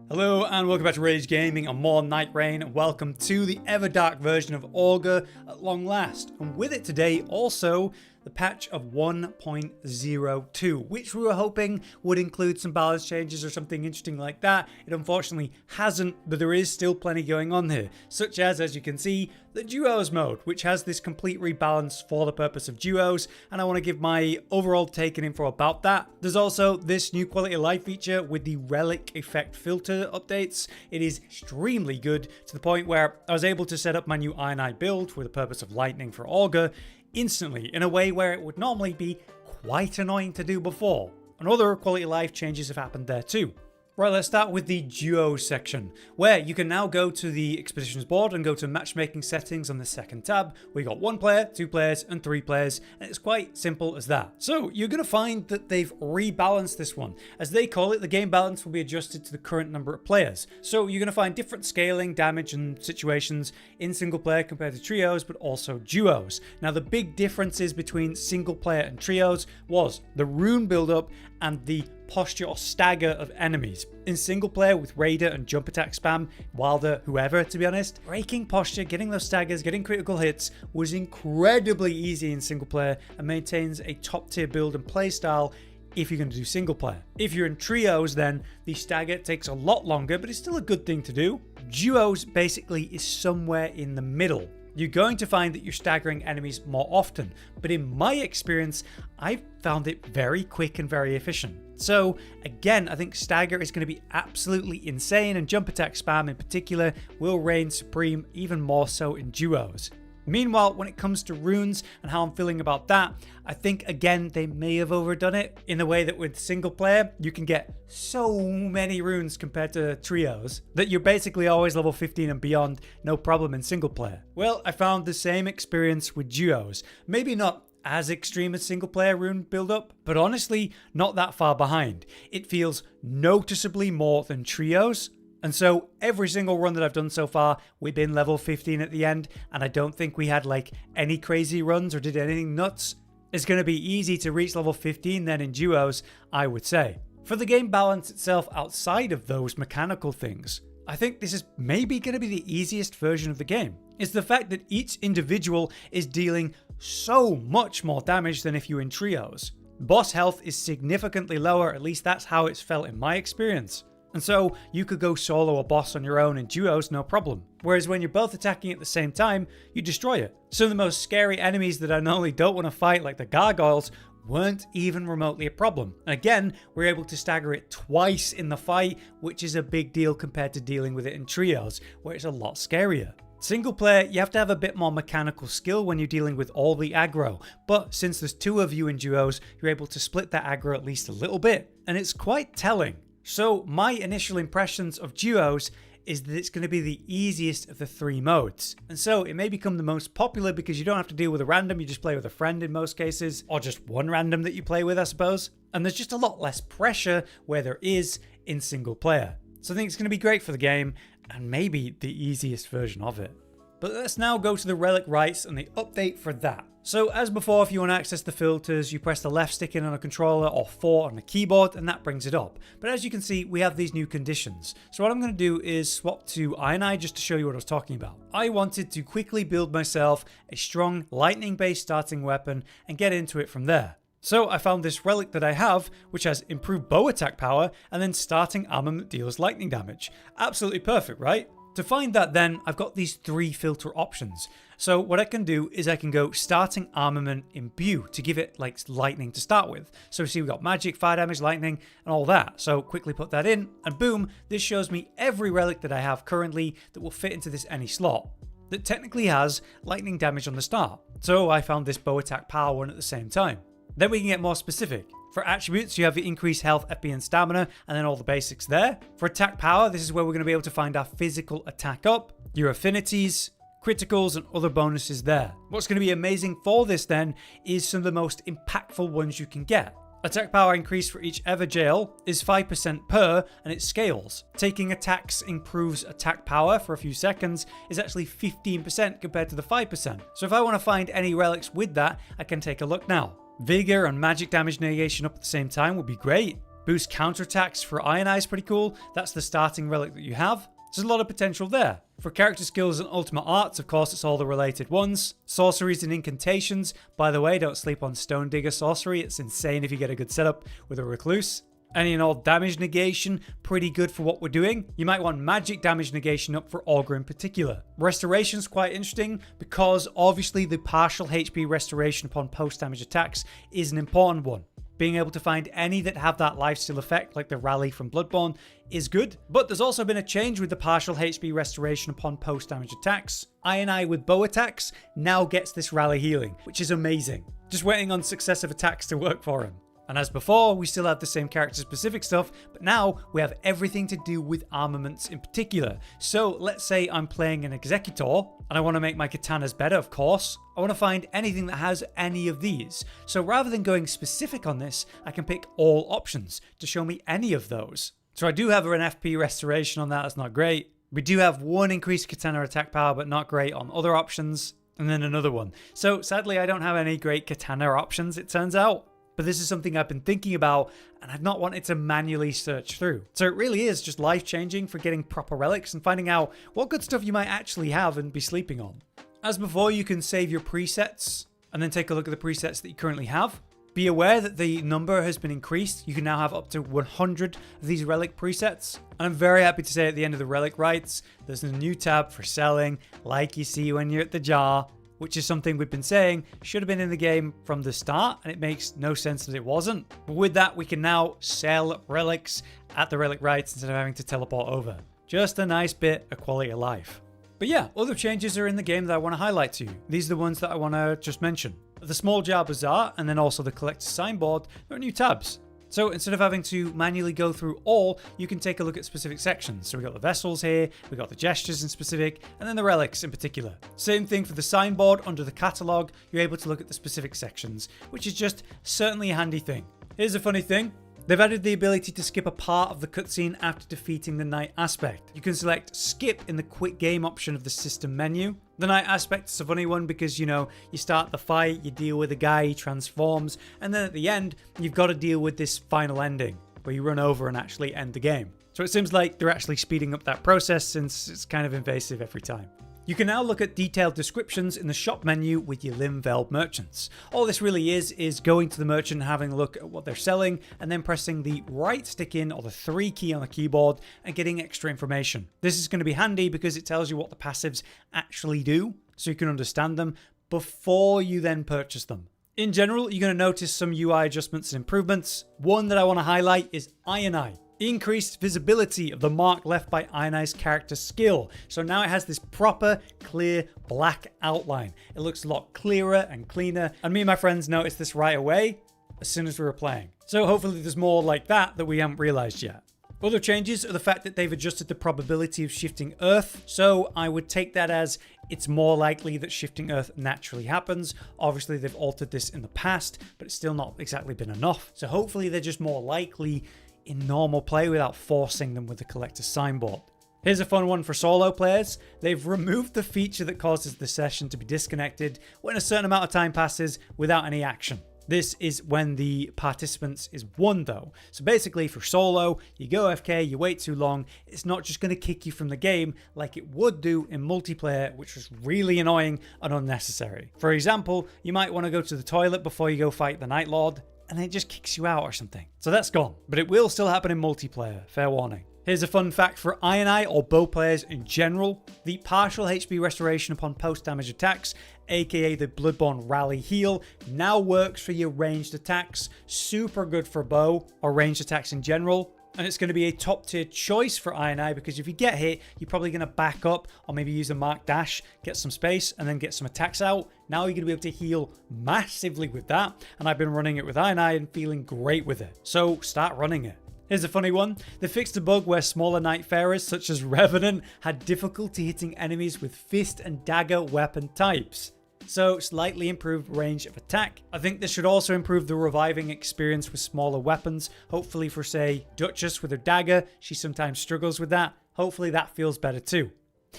Hello and welcome back to Rage Gaming and more Nightreign, and welcome to the ever dark version of Augur at long last. And with it today also the patch of 1.02, which we were hoping would include some balance changes or something interesting like that. It unfortunately hasn't, but there is still plenty going on here, such as you can see, the duos mode, which has this complete rebalance for the purpose of duos, and I want to give my overall take and info about that. There's also this new quality of life feature with the relic effect filter updates. It is extremely good to the point where I was able to set up my new I build for the purpose of lightning for Augur instantly in a way where it would normally be quite annoying to do before. And other quality of life changes have happened there too. Right, let's start with the duo section, where you can now go to the expeditions board and go to matchmaking settings on the second tab. We got 1 player, 2 players, and 3 players, and it's quite simple as that. So you're going to find that they've rebalanced this one. As they call it, the game balance will be adjusted to the current number of players. So you're going to find different scaling, damage, and situations in single player compared to trios, but also duos. Now the big differences between single player and trios was the rune build-up and the posture or stagger of enemies. In single player with Raider and jump attack spam, Wilder, whoever to be honest, breaking posture, getting those staggers, getting critical hits was incredibly easy in single player and maintains a top tier build and play style if you're going to do single player. If you're in trios, then the stagger takes a lot longer, but it's still a good thing to do. Duos basically is somewhere in the middle. You're going to find that you're staggering enemies more often, but in my experience, I've found it very quick and very efficient. So again, I think stagger is going to be absolutely insane, and jump attack spam in particular will reign supreme, even more so in duos. Meanwhile, when it comes to runes and how I'm feeling about that, I think again they may have overdone it in the way that with single player you can get so many runes compared to trios that you're basically always level 15 and beyond, no problem in single player. Well, I found the same experience with duos. Maybe not as extreme as single player rune build up, but honestly not that far behind. It feels noticeably more than trios. And so every single run that I've done so far, we've been level 15 at the end, and I don't think we had like any crazy runs or did anything nuts. It's going to be easy to reach level 15 then in duos, I would say. For the game balance itself outside of those mechanical things, I think this is maybe going to be the easiest version of the game. It's the fact that each individual is dealing so much more damage than if you're in trios. Boss health is significantly lower, at least that's how it's felt in my experience. And so you could go solo a boss on your own in duos, no problem. Whereas when you're both attacking at the same time, you destroy it. Some of the most scary enemies that I normally don't want to fight, like the gargoyles, weren't even remotely a problem. And again, we're able to stagger it twice in the fight, which is a big deal compared to dealing with it in trios, where it's a lot scarier. Single player, you have to have a bit more mechanical skill when you're dealing with all the aggro, but since there's 2 of you in duos, you're able to split that aggro at least a little bit, and it's quite telling. So my initial impressions of duos is that it's going to be the easiest of the 3 modes. And so it may become the most popular because you don't have to deal with a random, you just play with a friend in most cases, or just one random that you play with, I suppose. And there's just a lot less pressure where there is in single player. So I think it's going to be great for the game, and maybe the easiest version of it. But let's now go to the relic rights and the update for that. So as before, if you want to access the filters, you press the left stick in on a controller or 4 on the keyboard, and that brings it up. But as you can see, we have these new conditions. So what I'm going to do is swap to I just to show you what I was talking about. I wanted to quickly build myself a strong lightning-based starting weapon and get into it from there. So I found this relic that I have, which has improved bow attack power and then starting armament deals lightning damage. Absolutely perfect, right? To find that then, I've got these 3 filter options. So what I can do is I can go starting armament imbue to give it like lightning to start with. So see we've got magic, fire damage, lightning and all that. So quickly put that in and boom, this shows me every relic that I have currently that will fit into this any slot that technically has lightning damage on the start. So I found this bow attack power one at the same time. Then we can get more specific. For attributes, you have the increased health, FP, and stamina, and then all the basics there. For attack power, this is where we're going to be able to find our physical attack up, your affinities, criticals, and other bonuses there. What's going to be amazing for this then is some of the most impactful ones you can get. Attack power increase for each ever jail is 5% per, and it scales. Taking attacks improves attack power for a few seconds is actually 15% compared to the 5%. So if I want to find any relics with that, I can take a look now. Vigor and magic damage negation up at the same time would be great. Boost counterattacks for Iron Eye is pretty cool. That's the starting relic that you have. There's a lot of potential there. For character skills and ultimate arts, of course, it's all the related ones. Sorceries and incantations. By the way, don't sleep on Stone Digger sorcery. It's insane if you get a good setup with a recluse. Any and all damage negation, pretty good for what we're doing. You might want magic damage negation up for Augur in particular. Restoration's quite interesting because obviously the partial HP restoration upon post-damage attacks is an important one. Being able to find any that have that lifesteal effect, like the Rally from Bloodborne, is good. But there's also been a change with the partial HP restoration upon post-damage attacks. Iron Eye with bow attacks now gets this Rally healing, which is amazing. Just waiting on successive attacks to work for him. And as before, we still have the same character-specific stuff, but now we have everything to do with armaments in particular. So let's say I'm playing an Executor, and I want to make my katanas better, of course. I want to find anything that has any of these. So rather than going specific on this, I can pick all options to show me any of those. So I do have an FP restoration on that, that's not great. We do have one increased katana attack power, but not great on other options. And then another one. So sadly, I don't have any great katana options, it turns out. But this is something I've been thinking about and I've not wanted to manually search through. So it really is just life-changing for getting proper relics and finding out what good stuff you might actually have and be sleeping on. As before, you can save your presets and then take a look at the presets that you currently have. Be aware that the number has been increased. You can now have up to 100 of these relic presets. And I'm very happy to say at the end of the relic rights, there's a new tab for selling, like you see when you're at the jar, which is something we've been saying should have been in the game from the start, and it makes no sense that it wasn't. But with that, we can now sell relics at the relic rights instead of having to teleport over. Just a nice bit of quality of life. But yeah, other changes are in the game that I want to highlight to you. These are the ones that I want to just mention. The Small Jar Bazaar and then also the Collector's Signboard, there are new tabs. So instead of having to manually go through all, you can take a look at specific sections. So we got the vessels here, we got the gestures in specific, and then the relics in particular. Same thing for the signboard under the catalogue, you're able to look at the specific sections, which is just certainly a handy thing. Here's a funny thing. They've added the ability to skip a part of the cutscene after defeating the Night Aspect. You can select skip in the quick game option of the system menu. The Night Aspect is a funny one because, you know, you start the fight, you deal with a guy, he transforms, and then at the end, you've got to deal with this final ending where you run over and actually end the game. So it seems like they're actually speeding up that process since it's kind of invasive every time. You can now look at detailed descriptions in the shop menu with your Limveld merchants. All this really is going to the merchant, having a look at what they're selling, and then pressing the right stick in or the 3 key on the keyboard and getting extra information. This is going to be handy because it tells you what the passives actually do, so you can understand them before you then purchase them. In general, you're going to notice some UI adjustments and improvements. One that I want to highlight is Iron Eye. Increased visibility of the mark left by Iron Eye's character skill. So now it has this proper, clear, black outline. It looks a lot clearer and cleaner. And me and my friends noticed this right away as soon as we were playing. So hopefully there's more like that we haven't realized yet. Other changes are the fact that they've adjusted the probability of shifting Earth. So I would take that as it's more likely that shifting Earth naturally happens. Obviously they've altered this in the past, but it's still not exactly been enough. So hopefully they're just more likely in normal play without forcing them with the Collector's Signboard. Here's a fun one for solo players. They've removed the feature that causes the session to be disconnected when a certain amount of time passes without any action. This is when the participants is one though. So basically for solo, you go AFK, you wait too long, it's not just going to kick you from the game like it would do in multiplayer, which was really annoying and unnecessary. For example, you might want to go to the toilet before you go fight the Night Lord, and it just kicks you out or something. So that's gone, but it will still happen in multiplayer, fair warning. Here's a fun fact for Iron Eye or bow players in general. The partial HP restoration upon post-damage attacks, aka the Bloodborne Rally heal, now works for your ranged attacks. Super good for bow or ranged attacks in general. And it's going to be a top tier choice for Iron Eye because if you get hit, you're probably going to back up or maybe use a mark dash, get some space and then get some attacks out. Now you're going to be able to heal massively with that. And I've been running it with Iron Eye and feeling great with it. So start running it. Here's a funny one. They fixed a bug where smaller Nightfarers such as Revenant had difficulty hitting enemies with fist and dagger weapon types. So slightly improved range of attack. I think this should also improve the reviving experience with smaller weapons. Hopefully for say Duchess with her dagger, she sometimes struggles with that. Hopefully that feels better too.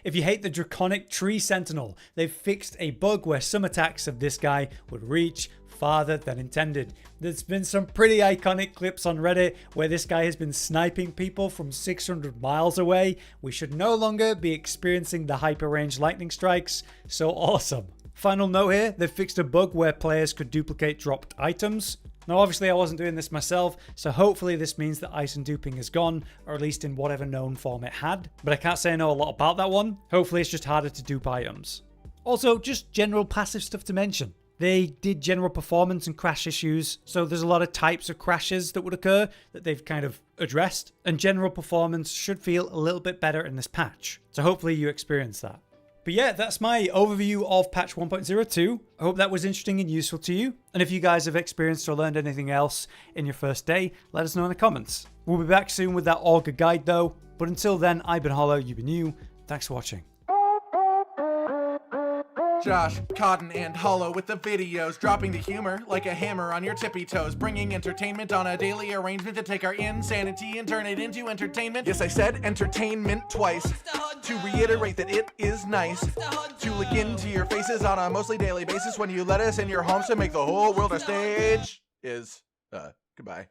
If you hate the Draconic Tree Sentinel, they've fixed a bug where some attacks of this guy would reach farther than intended. There's been some pretty iconic clips on Reddit where this guy has been sniping people from 600 miles away. We should no longer be experiencing the hyper range lightning strikes. So awesome. Final note here, they fixed a bug where players could duplicate dropped items. Now obviously I wasn't doing this myself, so hopefully this means that item duping is gone, or at least in whatever known form it had. But I can't say I know a lot about that one. Hopefully it's just harder to dupe items. Also, just general passive stuff to mention. They did general performance and crash issues, so there's a lot of types of crashes that would occur that they've kind of addressed, and general performance should feel a little bit better in this patch. So hopefully you experience that. But yeah, that's my overview of patch 1.02. I hope that was interesting and useful to you. And if you guys have experienced or learned anything else in your first day, let us know in the comments. We'll be back soon with that Augur guide though. But until then, I've been Hollow, you've been you. Thanks for watching. Josh, Cotton, and Hollow with the videos, dropping the humor like a hammer on your tippy toes, bringing entertainment on a daily arrangement to take our insanity and turn it into entertainment. Yes, I said entertainment twice, to reiterate that it is nice to look into your faces on a mostly daily basis when you let us in your homes to make the whole world a stage. Goodbye.